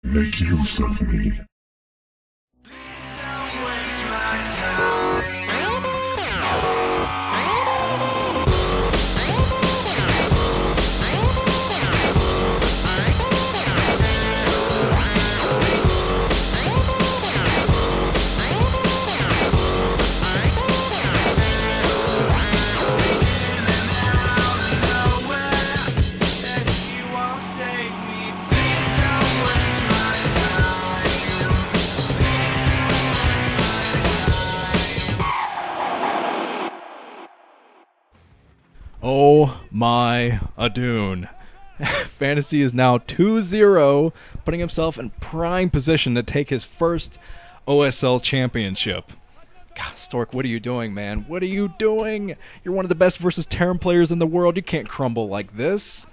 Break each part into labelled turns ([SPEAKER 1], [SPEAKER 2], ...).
[SPEAKER 1] Make use of me.
[SPEAKER 2] Oh my Adun. Fantasy is now 2-0, putting himself in prime position to take his first OSL championship. God, Stork, what are you doing, man? What are you doing? You're one of the best versus Terran players in the world. You can't crumble like this.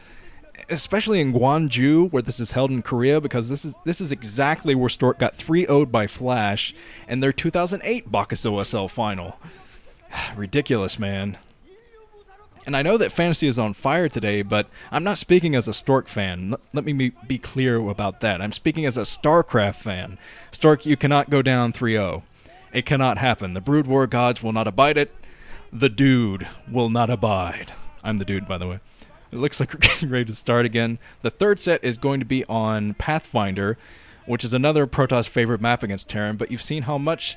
[SPEAKER 2] Especially in Gwangju, where this is held in Korea, because this is exactly where Stork got 3-0'd by Flash in their 2008 Bacchus OSL final. Ridiculous, man. And I know that Fantasy is on fire today, but I'm not speaking as a Stork fan. Let me be clear about that. I'm speaking as a StarCraft fan. Stork, you cannot go down 3-0. It cannot happen. The Brood War gods will not abide it. The dude will not abide. I'm the dude, by the way. It looks like we're getting ready to start again. The third set is going to be on Pathfinder, which is another Protoss favorite map against Terran, but you've seen how much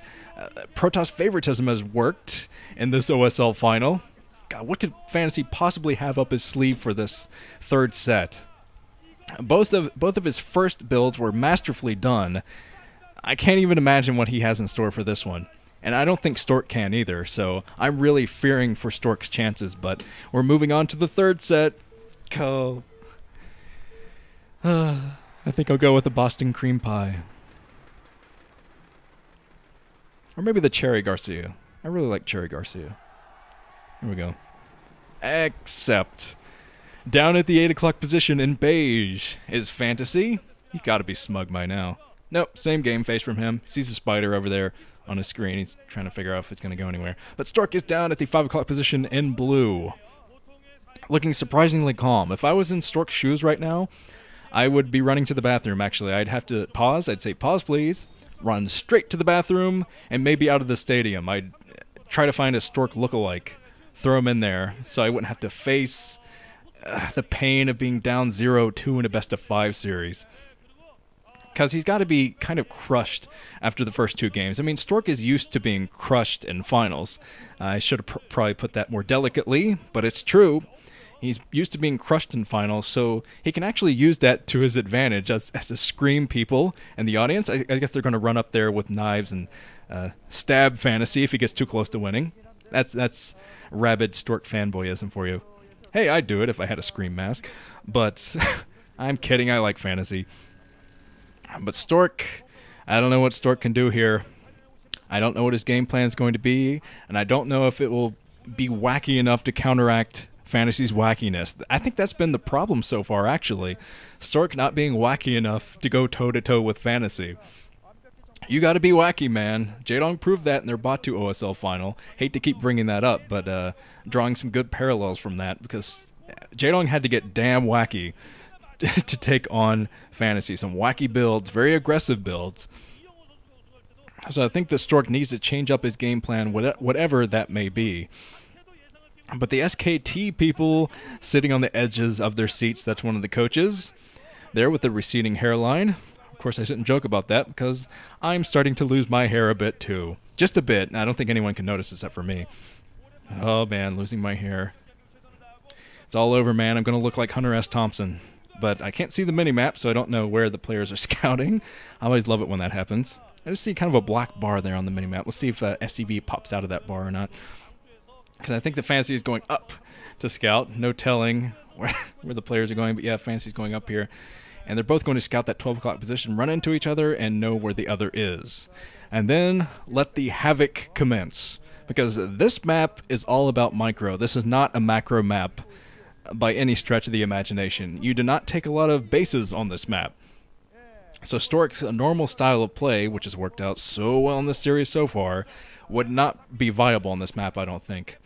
[SPEAKER 2] Protoss favoritism has worked in this OSL final. God, what could Fantasy possibly have up his sleeve for this third set? Both of his first builds were masterfully done. I can't even imagine what he has in store for this one. And I don't think Stork can either, so I'm really fearing for Stork's chances, but we're moving on to the third set. I think I'll go with the Boston cream pie. Or maybe the Cherry Garcia. I really like Cherry Garcia. Here we go. Except, down at the 8 o'clock position in Beige is Fantasy. He's got to be smug by now. Nope, same game face from him. Sees a spider over there on his screen. He's trying to figure out if it's going to go anywhere. But Stork is down at the 5 o'clock position in Blue. Looking surprisingly calm. If I was in Stork's shoes right now, I would be running to the bathroom, actually. I'd have to pause. I'd say, pause, please. Run straight to the bathroom and maybe out of the stadium. I'd try to find a Stork lookalike. Throw him in there so I wouldn't have to face the pain of being down 0-2 in a best-of-5 series. Because he's got to be kind of crushed after the first two games. I mean, Stork is used to being crushed in finals. I should have probably put that more delicately, but it's true. He's used to being crushed in finals, so he can actually use that to his advantage as to scream people in the audience. I guess they're going to run up there with knives and stab Fantasy if he gets too close to winning. That's rabid Stork fanboyism for you. Hey, I'd do it if I had a scream mask. But I'm kidding, I like Fantasy. But Stork, I don't know what Stork can do here. I don't know what his game plan is going to be, and I don't know if it will be wacky enough to counteract Fantasy's wackiness. I think that's been the problem so far, actually. Stork not being wacky enough to go toe-to-toe with Fantasy. You gotta be wacky, man. Jaedong proved that in their Batu OSL final. Hate to keep bringing that up, but drawing some good parallels from that, because Jaedong had to get damn wacky to take on Fantasy. Some wacky builds, very aggressive builds. So I think the Stork needs to change up his game plan, whatever that may be. But the SKT people sitting on the edges of their seats, that's one of the coaches, there with the receding hairline. Of course, I shouldn't joke about that because I'm starting to lose my hair a bit too. Just a bit, and I don't think anyone can notice except for me. Oh man, losing my hair. It's all over, man. I'm going to look like Hunter S. Thompson. But I can't see the mini-map, so I don't know where the players are scouting. I always love it when that happens. I just see kind of a black bar there on the mini-map. Let's see if SCV pops out of that bar or not. Because I think the Fantasy is going up to scout. No telling where the players are going, but yeah, Fantasy's going up here. And they're both going to scout that 12 o'clock position, run into each other, and know where the other is. And then let the havoc commence. Because this map is all about micro. This is not a macro map by any stretch of the imagination. You do not take a lot of bases on this map. So Stork's normal style of play, which has worked out so well in this series so far, would not be viable on this map, I don't think.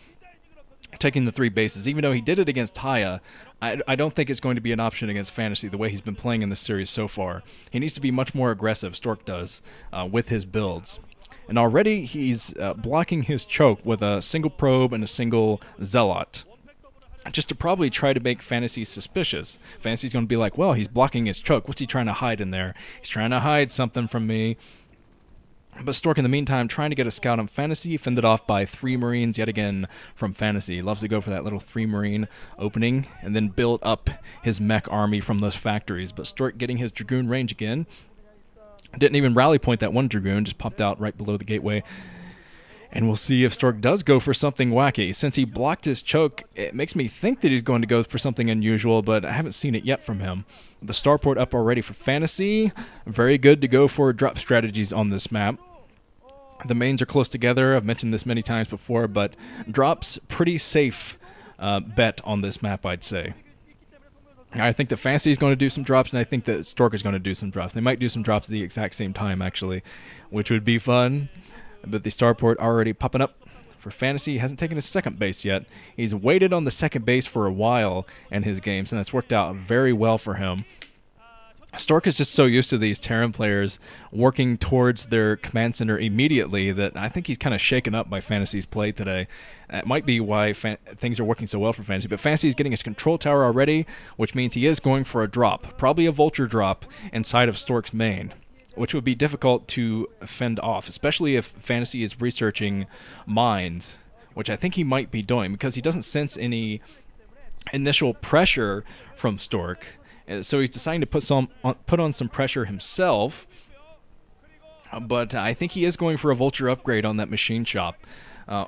[SPEAKER 2] taking the 3 bases. Even though he did it against Taya, I don't think it's going to be an option against Fantasy the way he's been playing in this series so far. He needs to be much more aggressive, Stork does, with his builds. And already he's blocking his choke with a single probe and a single zealot, just to probably try to make Fantasy suspicious. Fantasy's going to be like, well, he's blocking his choke. What's he trying to hide in there? He's trying to hide something from me. But Stork, in the meantime, trying to get a scout on Fantasy, fended off by 3 Marines yet again from Fantasy. He loves to go for that little 3 Marine opening and then build up his mech army from those factories. But Stork getting his Dragoon range again. Didn't even rally point that one Dragoon, just popped out right below the gateway. And we'll see if Stork does go for something wacky. Since he blocked his choke, it makes me think that he's going to go for something unusual, but I haven't seen it yet from him. The starport up already for Fantasy. Very good to go for drop strategies on this map. The mains are close together. I've mentioned this many times before, but drops, pretty safe bet on this map, I'd say. I think that Fantasy is going to do some drops, and I think that Stork is going to do some drops. They might do some drops at the exact same time, actually, which would be fun. But the starport already popping up for Fantasy. He hasn't taken his second base yet. He's waited on the second base for a while in his games, and that's worked out very well for him. Stork is just so used to these Terran players working towards their command center immediately that I think he's kind of shaken up by Fantasy's play today. It might be why things are working so well for Fantasy, but Fantasy is getting his control tower already, which means he is going for a drop, probably a vulture drop inside of Stork's main, which would be difficult to fend off, especially if Fantasy is researching mines, which I think he might be doing because he doesn't sense any initial pressure from Stork. So he's deciding to put on some pressure himself, but I think he is going for a vulture upgrade on that machine shop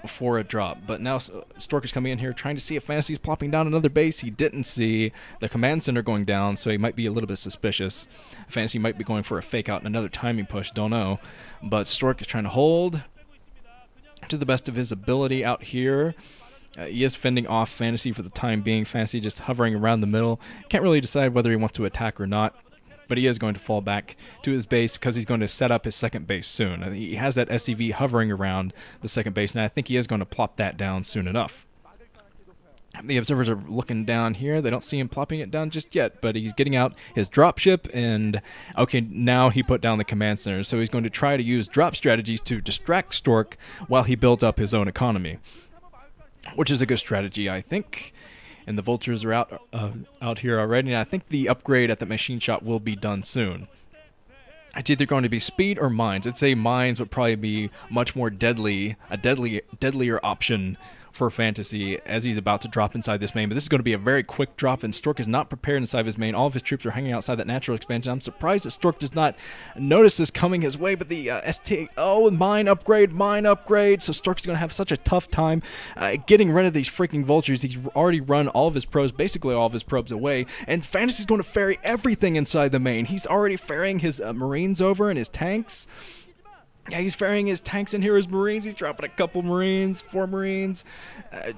[SPEAKER 2] for a drop. But now Stork is coming in here trying to see if Fantasy is plopping down another base. He didn't see the command center going down, so he might be a little bit suspicious. Fantasy might be going for a fake out and another timing push, don't know. But Stork is trying to hold to the best of his ability out here. He is fending off Fantasy for the time being. Fantasy just hovering around the middle. Can't really decide whether he wants to attack or not, but he is going to fall back to his base because he's going to set up his second base soon. He has that SCV hovering around the second base, and I think he is going to plop that down soon enough. The observers are looking down here. They don't see him plopping it down just yet, but he's getting out his dropship, and okay, now he put down the command center, so he's going to try to use drop strategies to distract Stork while he builds up his own economy, which is a good strategy, I think. And the vultures are out here already, and I think the upgrade at the machine shop will be done soon. It's either going to be speed or mines. I'd say mines would probably be much more deadlier option for Fantasy as he's about to drop inside this main. But this is going to be a very quick drop, and Stork is not prepared inside of his main. All of his troops are hanging outside that natural expansion. I'm surprised that Stork does not notice this coming his way, but the mine upgrade. So Stork's going to have such a tough time getting rid of these freaking vultures. He's already run all of his probes, basically all of his probes away, and Fantasy's going to ferry everything inside the main. He's already ferrying his Marines over and his tanks. Yeah, he's ferrying his tanks in here, his Marines. He's dropping a couple Marines, 4 Marines,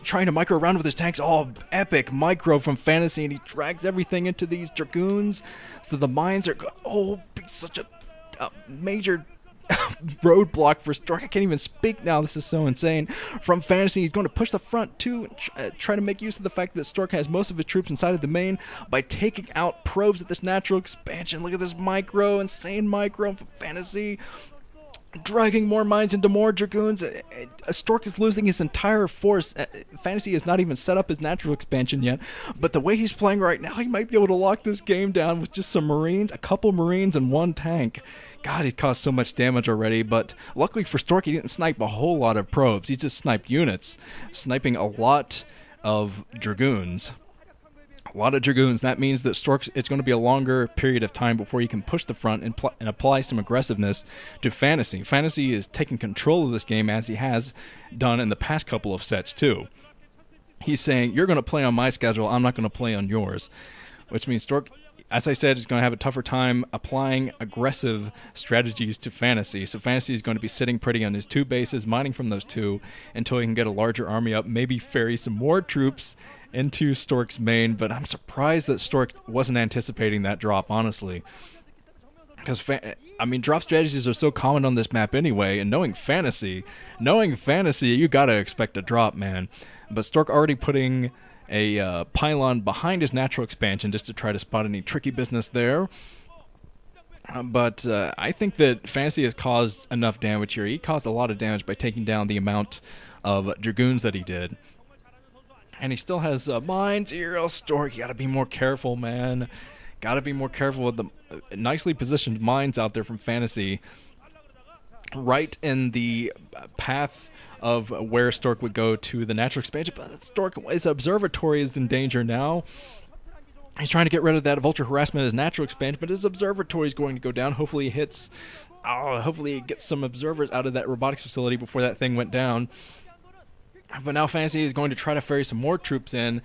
[SPEAKER 2] trying to micro around with his tanks. All epic micro from Fantasy, and he drags everything into these Dragoons. So the mines are, be such a major roadblock for Stork. I can't even speak now. This is so insane. From Fantasy, he's going to push the front too, and try to make use of the fact that Stork has most of his troops inside of the main by taking out probes at this natural expansion. Look at this micro, insane micro from Fantasy. Dragging more mines into more Dragoons. Stork is losing his entire force. Fantasy has not even set up his natural expansion yet, but the way he's playing right now, he might be able to lock this game down with just some Marines, a couple Marines, and 1 tank. God, he caused so much damage already, but luckily for Stork, he didn't snipe a whole lot of probes. He just sniped units, sniping a lot of Dragoons. A lot of Dragoons. That means that it's going to be a longer period of time before he can push the front and apply some aggressiveness to Fantasy. Fantasy is taking control of this game as he has done in the past couple of sets too. He's saying, you're going to play on my schedule, I'm not going to play on yours. Which means Stork, as I said, is going to have a tougher time applying aggressive strategies to Fantasy. So Fantasy is going to be sitting pretty on his 2 bases, mining from those 2 until he can get a larger army up, maybe ferry some more troops into Stork's main, but I'm surprised that Stork wasn't anticipating that drop, honestly. Because, I mean, drop strategies are so common on this map anyway, and knowing fantasy, you gotta expect a drop, man. But Stork already putting a pylon behind his natural expansion just to try to spot any tricky business there. But I think that Fantasy has caused enough damage here. He caused a lot of damage by taking down the amount of Dragoons that he did. And he still has mines here. Oh, Stork, you gotta be more careful, man. Gotta be more careful with the nicely positioned mines out there from Fantasy. Right in the path of where Stork would go to the natural expansion. But Stork, his observatory is in danger now. He's trying to get rid of that vulture harassment as natural expansion, but his observatory is going to go down. Hopefully he hits... hopefully he gets some observers out of that robotics facility before that thing went down. But now Fantasy is going to try to ferry some more troops in.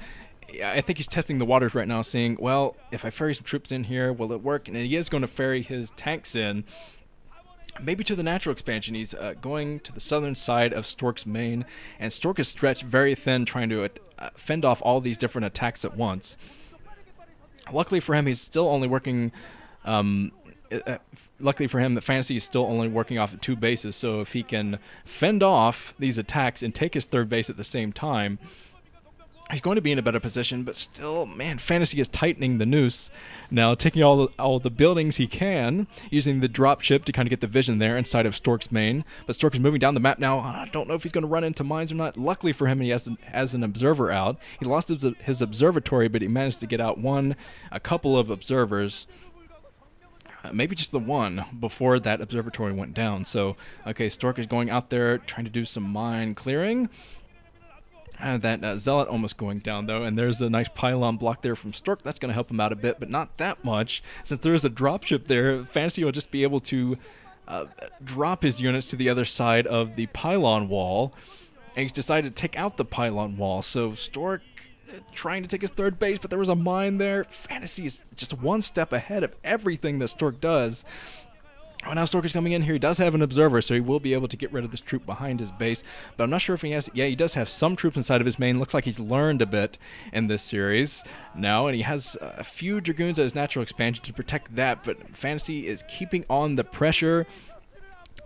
[SPEAKER 2] I think he's testing the waters right now, seeing, well, if I ferry some troops in here, will it work? And he is going to ferry his tanks in. Maybe to the natural expansion. He's going to the southern side of Stork's main, and Stork is stretched very thin, trying to fend off all these different attacks at once. Luckily for him, he's still only working... luckily for him, the Fantasy is still only working off of 2 bases, so if he can fend off these attacks and take his 3rd base at the same time, he's going to be in a better position. But still, man, Fantasy is tightening the noose now, taking all the buildings he can, using the dropship to kind of get the vision there inside of Stork's main. But Stork is moving down the map now. I don't know if he's going to run into mines or not. Luckily for him, he has an observer out. He lost his observatory, but he managed to get out a couple of observers. Maybe just the one before that observatory went down. So, okay, Stork is going out there trying to do some mine clearing. That Zealot almost going down, though, and there's a nice pylon block there from Stork. That's going to help him out a bit, but not that much. Since there's a dropship there, Fantasy will just be able to drop his units to the other side of the pylon wall, and he's decided to take out the pylon wall. So Stork trying to take his 3rd base, but there was a mine there. Fantasy is just one step ahead of everything that Stork does. Oh, now Stork is coming in here. He does have an observer, so he will be able to get rid of this troop behind his base. But I'm not sure if he has... Yeah, he does have some troops inside of his main. Looks like he's learned a bit in this series now, and he has a few Dragoons at his natural expansion to protect that. But Fantasy is keeping on the pressure.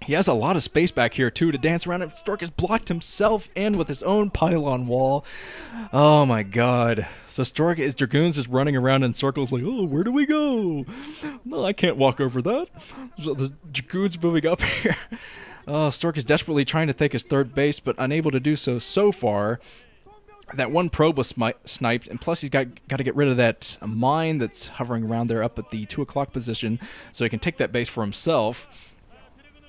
[SPEAKER 2] He has a lot of space back here, too, to dance around. And Stork has blocked himself in with his own pylon wall. Oh, my God. So his Dragoons is running around in circles like, oh, where do we go? No, I can't walk over that. So the Dragoons moving up here. Stork is desperately trying to take his 3rd base, but unable to do so far. That one probe was sniped, and plus he's got to get rid of that mine that's hovering around there up at the 2 o'clock position so he can take that base for himself.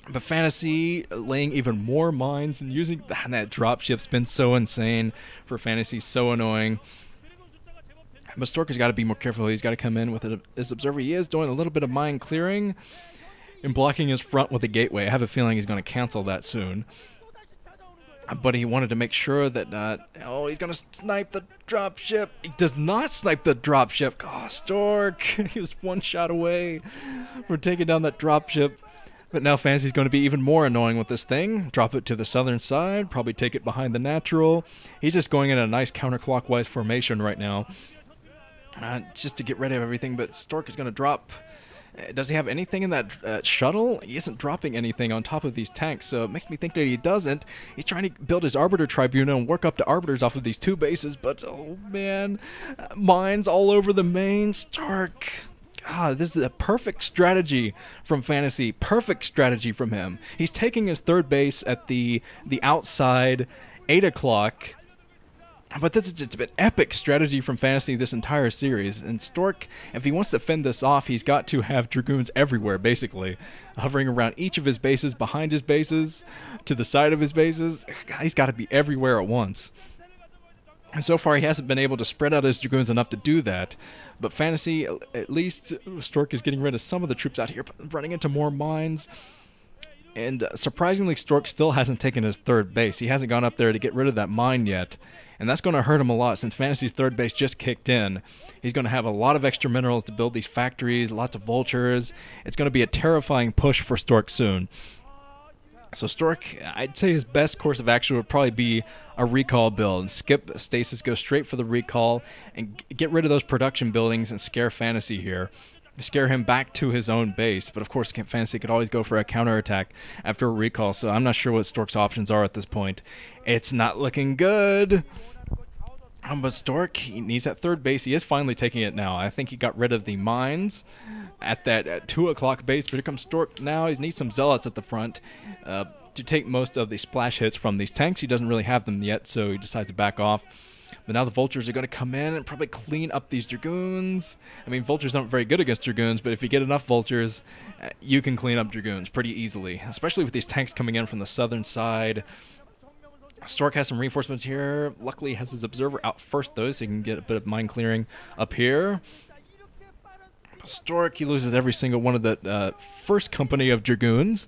[SPEAKER 2] But Fantasy laying even more mines and using that dropship's been so insane for Fantasy, so annoying. But Stork has got to be more careful. He's got to come in with his observer. He is doing a little bit of mine clearing and blocking his front with a gateway. I have a feeling he's going to cancel that soon. But he wanted to make sure that, he's going to snipe the dropship. He does not snipe the dropship. Oh, Stork, he was one shot away from taking down that dropship. But now Fantasy's going to be even more annoying with this thing. Drop it to the southern side, probably take it behind the natural. He's just going in a nice counterclockwise formation right now. Just to get rid of everything, but Stork is going to drop... Does he have anything in that shuttle? He isn't dropping anything on top of these tanks, so it makes me think that he doesn't. He's trying to build his Arbiter Tribunal and work up to Arbiters off of these 2 bases, but, oh man, mines all over the main. Stork... God, this is a perfect strategy from Fantasy. Perfect strategy from him. He's taking his 3rd base at the outside 8 o'clock. But this is just an epic strategy from Fantasy this entire series. And Stork, if he wants to fend this off, he's got to have Dragoons everywhere, basically. Hovering around each of his bases, behind his bases, to the side of his bases. He's got to be everywhere at once. And so far, he hasn't been able to spread out his Dragoons enough to do that. But Fantasy, at least Stork is getting rid of some of the troops out here, but running into more mines. And surprisingly, Stork still hasn't taken his 3rd base. He hasn't gone up there to get rid of that mine yet. And that's going to hurt him a lot since Fantasy's 3rd base just kicked in. He's going to have a lot of extra minerals to build these factories, lots of vultures. It's going to be a terrifying push for Stork soon. So Stork, I'd say his best course of action would probably be a recall build. Skip stasis, go straight for the recall, and get rid of those production buildings and scare Fantasy here. scare him back to his own base. But of course, Fantasy could always go for a counterattack after a recall, so I'm not sure what Stork's options are at this point. It's not looking good. But Stork, he needs that third base. He is finally taking it now. I think he got rid of the mines at that 2 o'clock base. But here comes Stork now. He needs some zealots at the front to take most of the splash hits from these tanks. He doesn't really have them yet, so he decides to back off. But now the vultures are going to come in and probably clean up these dragoons. I mean, vultures aren't very good against dragoons, but if you get enough vultures, you can clean up dragoons pretty easily, especially with these tanks coming in from the southern side. Stork has some reinforcements here. Luckily, he has his observer out first, though, so he can get a bit of mine clearing up here. Stork, he loses every single one of the first company of dragoons.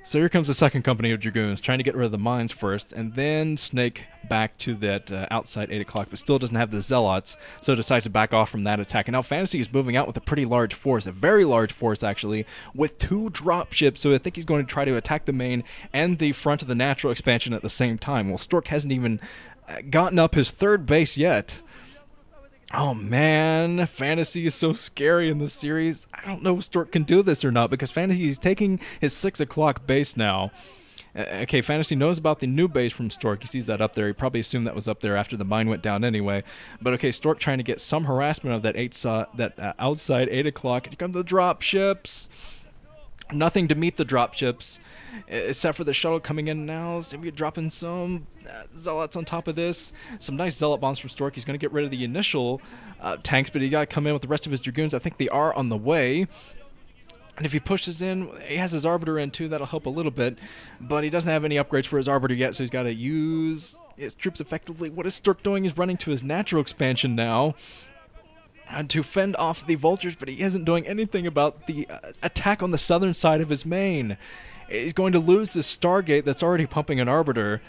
[SPEAKER 2] So here comes the second company of dragoons, trying to get rid of the mines first, and then snake back to that outside 8 o'clock, but still doesn't have the zealots, so decides to back off from that attack. And now Fantasy is moving out with a pretty large force, a very large force actually, with 2 dropships, so I think he's going to try to attack the main and the front of the natural expansion at the same time. Well, Stork hasn't even gotten up his third base yet. Oh man, Fantasy is so scary in this series. I don't know if Stork can do this or not, because Fantasy is taking his 6 o'clock base now. Okay, Fantasy knows about the new base from Stork. He sees that up there. He probably assumed that was up there after the mine went down anyway. But okay, Stork trying to get some harassment of that outside 8 o'clock. Here come the dropships. Nothing to meet the dropships, except for the shuttle coming in now. So we're dropping some zealots on top of this. Some nice zealot bombs from Stork. He's going to get rid of the initial tanks, but he got to come in with the rest of his dragoons. I think they are on the way. And if he pushes in, he has his Arbiter in too. That'll help a little bit. But he doesn't have any upgrades for his Arbiter yet, so he's got to use his troops effectively. What is Stork doing? He's running to his natural expansion now to fend off the vultures, but he isn't doing anything about the attack on the southern side of his main. He's going to lose this Stargate that's already pumping an Arbiter,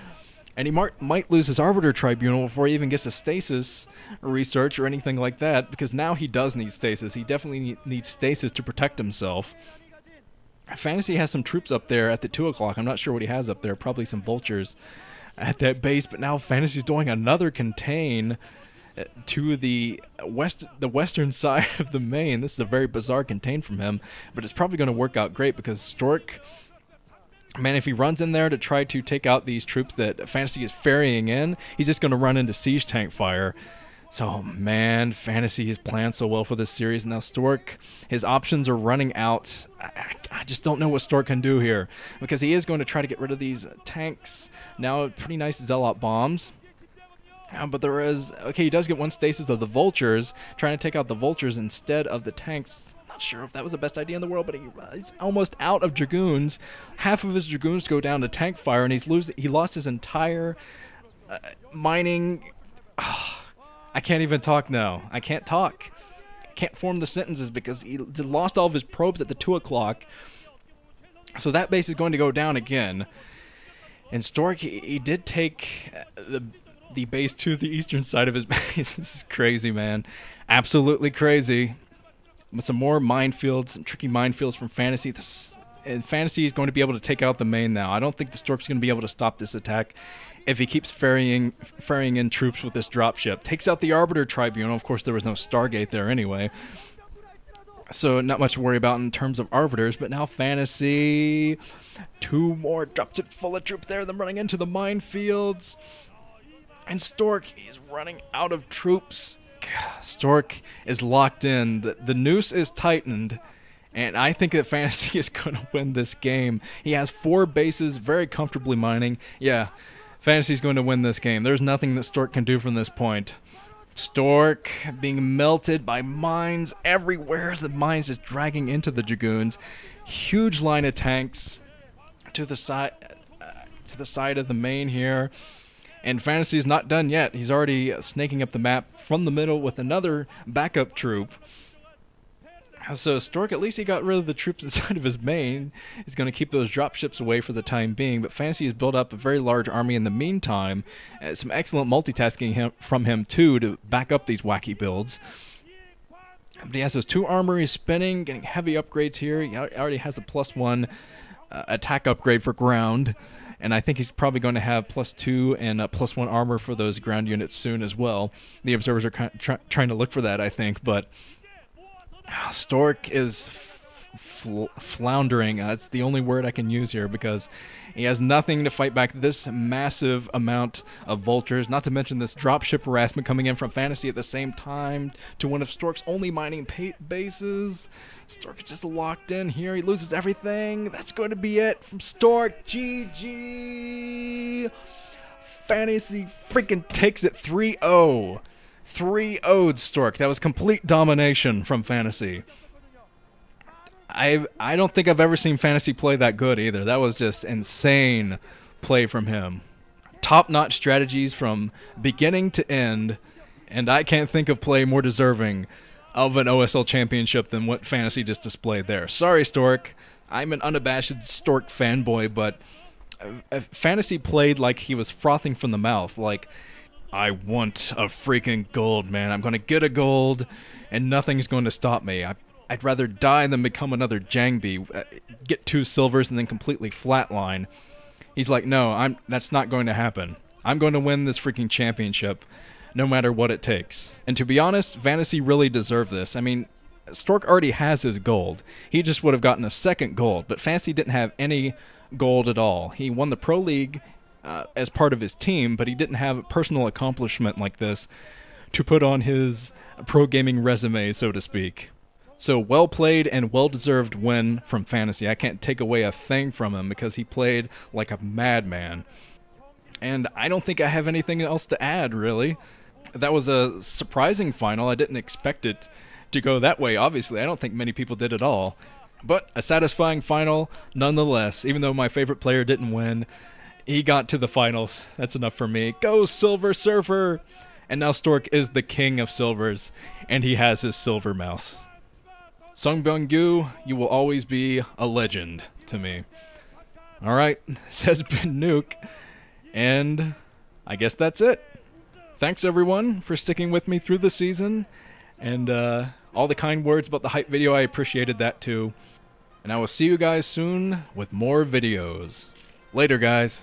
[SPEAKER 2] and he might lose his Arbiter Tribunal before he even gets a stasis research or anything like that, because now he does need stasis. He definitely needs stasis to protect himself. Fantasy has some troops up there at the 2 o'clock. I'm not sure what he has up there. Probably some vultures at that base, but now Fantasy's doing another contain to the western side of the main. This is a very bizarre contain from him, but it's probably going to work out great, because Stork, man, if he runs in there to try to take out these troops that Fantasy is ferrying in, he's just going to run into siege tank fire. So, man, Fantasy has planned so well for this series. Now Stork, his options are running out. I just don't know what Stork can do here, because he is going to try to get rid of these tanks. Now, pretty nice zealot bombs. But there is, okay, he does get one stasis of the vultures, trying to take out the vultures instead of the tanks. I'm not sure if that was the best idea in the world, but he's almost out of dragoons. Half of his dragoons go down to tank fire, and he lost his entire mining. I can't even talk now. I can't talk. I can't form the sentences because he lost all of his probes at the 2 o'clock. So that base is going to go down again. And Stork, he did take the base to the eastern side of his base. This is crazy, man. Absolutely crazy. With some more minefields, some tricky minefields from Fantasy. And Fantasy is going to be able to take out the main now. I don't think the Stork's going to be able to stop this attack if he keeps ferrying in troops with this dropship. Takes out the Arbiter Tribunal. Of course, there was no Stargate there anyway, so not much to worry about in terms of Arbiters. But now Fantasy, 2 more dropships full of troops there, them running into the minefields. And Stork, he's running out of troops. Stork is locked in. The noose is tightened. And I think that Fantasy is going to win this game. He has 4 bases, very comfortably mining. Yeah, Fantasy's going to win this game. There's nothing that Stork can do from this point. Stork being melted by mines everywhere. The mines is dragging into the dragoons. Huge line of tanks to the side of the main here. And Fantasy is not done yet. He's already snaking up the map from the middle with another backup troop. So Stork, at least he got rid of the troops inside of his main. He's going to keep those dropships away for the time being. But Fantasy has built up a very large army in the meantime. Some excellent multitasking from him, too, to back up these wacky builds. But he has those 2 armories spinning, getting heavy upgrades here. He already has a +1 attack upgrade for ground. And I think he's probably going to have +2 and +1 armor for those ground units soon as well. The observers are trying to look for that, I think. But Stork is floundering. That's the only word I can use here because he has nothing to fight back this massive amount of vultures, not to mention this dropship harassment coming in from Fantasy at the same time to one of Stork's only mining bases. Stork is just locked in here. He loses everything. That's going to be it from Stork. GG. Fantasy freaking takes it 3-0. 3-0'd Stork. That was complete domination from Fantasy. I don't think I've ever seen Fantasy play that good either. That was just insane play from him. Top-notch strategies from beginning to end, and I can't think of play more deserving of an OSL championship than what Fantasy just displayed there. Sorry, Stork. I'm an unabashed Stork fanboy, but Fantasy played like he was frothing from the mouth. Like, I want a freaking gold, man. I'm going to get a gold, and nothing's going to stop me. I'd rather die than become another Jangbi, get 2 silvers, and then completely flatline. He's like, no, that's not going to happen. I'm going to win this freaking championship, no matter what it takes. And to be honest, Fantasy really deserved this. I mean, Stork already has his gold. He just would have gotten a second gold, but Fantasy didn't have any gold at all. He won the Pro League as part of his team, but he didn't have a personal accomplishment like this to put on his pro gaming resume, so to speak. So well played and well-deserved win from Fantasy. I can't take away a thing from him because he played like a madman. And I don't think I have anything else to add, really. That was a surprising final. I didn't expect it to go that way, obviously. I don't think many people did at all. But a satisfying final nonetheless. Even though my favorite player didn't win, he got to the finals. That's enough for me. Go Silver Surfer! And now Stork is the king of silvers, and he has his silver mouse. Sung Byung-gu, you will always be a legend to me. Alright, this has been Nuke, and I guess that's it. Thanks everyone for sticking with me through the season, and all the kind words about the hype video, I appreciated that too. And I will see you guys soon with more videos. Later, guys.